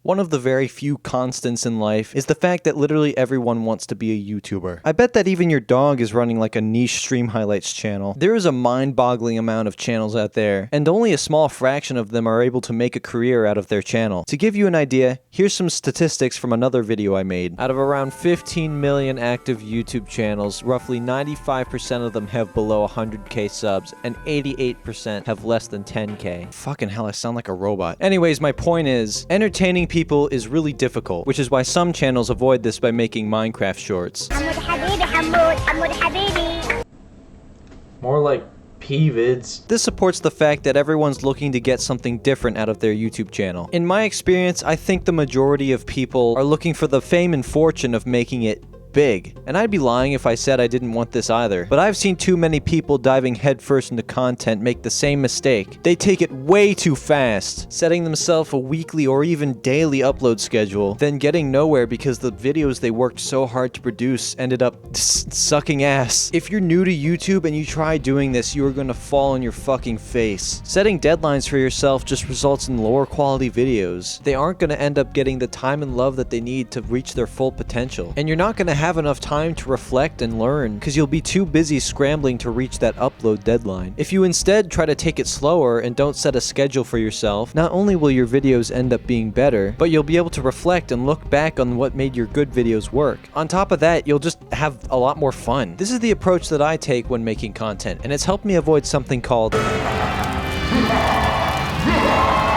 One of the very few constants in life is the fact that literally everyone wants to be a YouTuber. I bet that even your dog is running like a niche stream highlights channel. There is a mind-boggling amount of channels out there, and only a small fraction of them are able to make a career out of their channel. To give you an idea, here's some statistics from another video I made. Out of around 15 million active YouTube channels, roughly 95% of them have below 100k subs, and 88% have less than 10k. Fucking hell, I sound like a robot. Anyways, my point is, entertaining people is really difficult, which is why some channels avoid this by making Minecraft shorts. More like P-vids. This supports the fact that everyone's looking to get something different out of their YouTube channel. In my experience, I think the majority of people are looking for the fame and fortune of making it big. And I'd be lying if I said I didn't want this either. But I've seen too many people diving headfirst into content make the same mistake. They take it way too fast, setting themselves a weekly or even daily upload schedule, then getting nowhere because the videos they worked so hard to produce ended up sucking ass. If you're new to YouTube and you try doing this, you are gonna fall on your fucking face. Setting deadlines for yourself just results in lower quality videos. They aren't gonna end up getting the time and love that they need to reach their full potential. And you're not gonna have enough time to reflect and learn because you'll be too busy scrambling to reach that upload deadline. If you instead try to take it slower and don't set a schedule for yourself, not only will your videos end up being better, but you'll be able to reflect and look back on what made your good videos work. On top of that, you'll just have a lot more fun. This is the approach that I take when making content, and it's helped me avoid something called...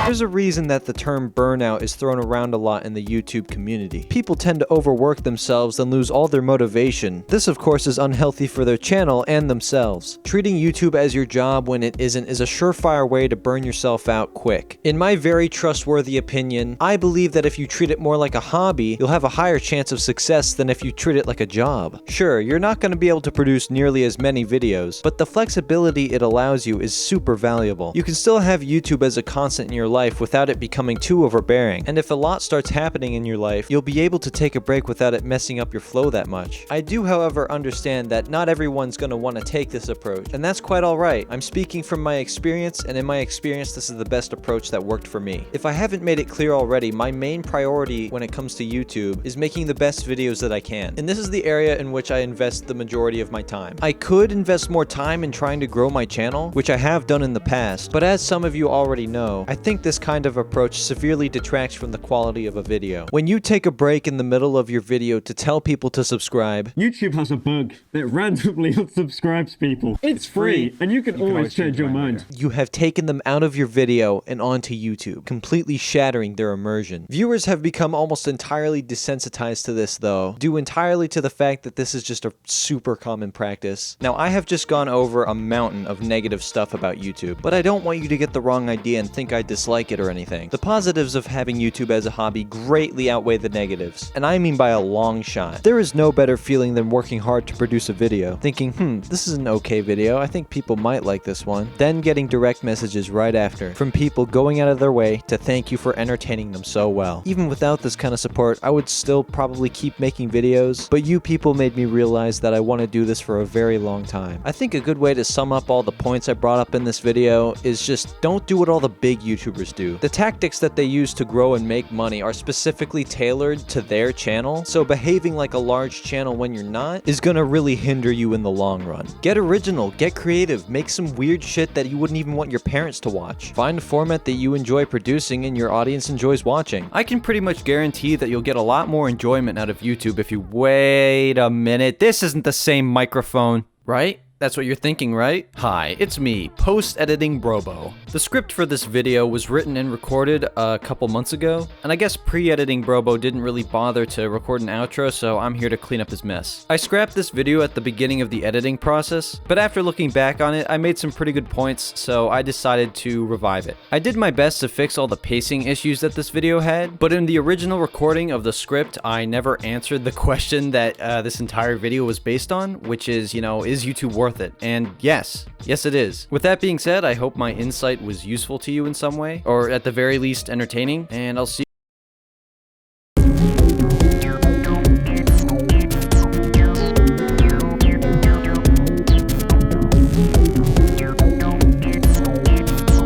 There's a reason that the term burnout is thrown around a lot in the YouTube community. People tend to overwork themselves and lose all their motivation. This of course is unhealthy for their channel and themselves. Treating YouTube as your job when it isn't is a surefire way to burn yourself out quick. In my very trustworthy opinion, I believe that if you treat it more like a hobby, you'll have a higher chance of success than if you treat it like a job. Sure, you're not going to be able to produce nearly as many videos, but the flexibility it allows you is super valuable. You can still have YouTube as a constant in your life without it becoming too overbearing, and if a lot starts happening in your life, you'll be able to take a break without it messing up your flow that much. I do, however, understand that not everyone's going to want to take this approach, and that's quite alright. I'm speaking from my experience, and in my experience, this is the best approach that worked for me. If I haven't made it clear already, my main priority when it comes to YouTube is making the best videos that I can, and this is the area in which I invest the majority of my time. I could invest more time in trying to grow my channel, which I have done in the past, but as some of you already know, I think this kind of approach severely detracts from the quality of a video. When you take a break in the middle of your video to tell people to subscribe, YouTube has a bug that randomly unsubscribes people. It's free, and you can always change your mind. You have taken them out of your video and onto YouTube, completely shattering their immersion. Viewers have become almost entirely desensitized to this though, due entirely to the fact that this is just a super common practice. Now, I have just gone over a mountain of negative stuff about YouTube, but I don't want you to get the wrong idea and think I dislike it or anything. The positives of having YouTube as a hobby greatly outweigh the negatives, and I mean by a long shot. There is no better feeling than working hard to produce a video, thinking, this is an okay video, I think people might like this one, then getting direct messages right after, from people going out of their way to thank you for entertaining them so well. Even without this kind of support, I would still probably keep making videos, but you people made me realize that I want to do this for a very long time. I think a good way to sum up all the points I brought up in this video is just don't do what all the big YouTubers do. The tactics that they use to grow and make money are specifically tailored to their channel, so behaving like a large channel when you're not is gonna really hinder you in the long run. Get original, get creative, make some weird shit that you wouldn't even want your parents to watch. Find a format that you enjoy producing and your audience enjoys watching. I can pretty much guarantee that you'll get a lot more enjoyment out of YouTube if you wait a minute. This isn't the same microphone, right? That's what you're thinking, right? Hi, it's me, post-editing Brobo. The script for this video was written and recorded a couple months ago, and I guess pre-editing Brobo didn't really bother to record an outro, so I'm here to clean up this mess. I scrapped this video at the beginning of the editing process, but after looking back on it, I made some pretty good points, so I decided to revive it. I did my best to fix all the pacing issues that this video had, but in the original recording of the script, I never answered the question that this entire video was based on, which is, is YouTube worth it? And yes it is. With that being said, I hope my insight was useful to you in some way, or at the very least entertaining, and I'll see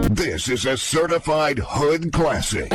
This is a certified hood classic.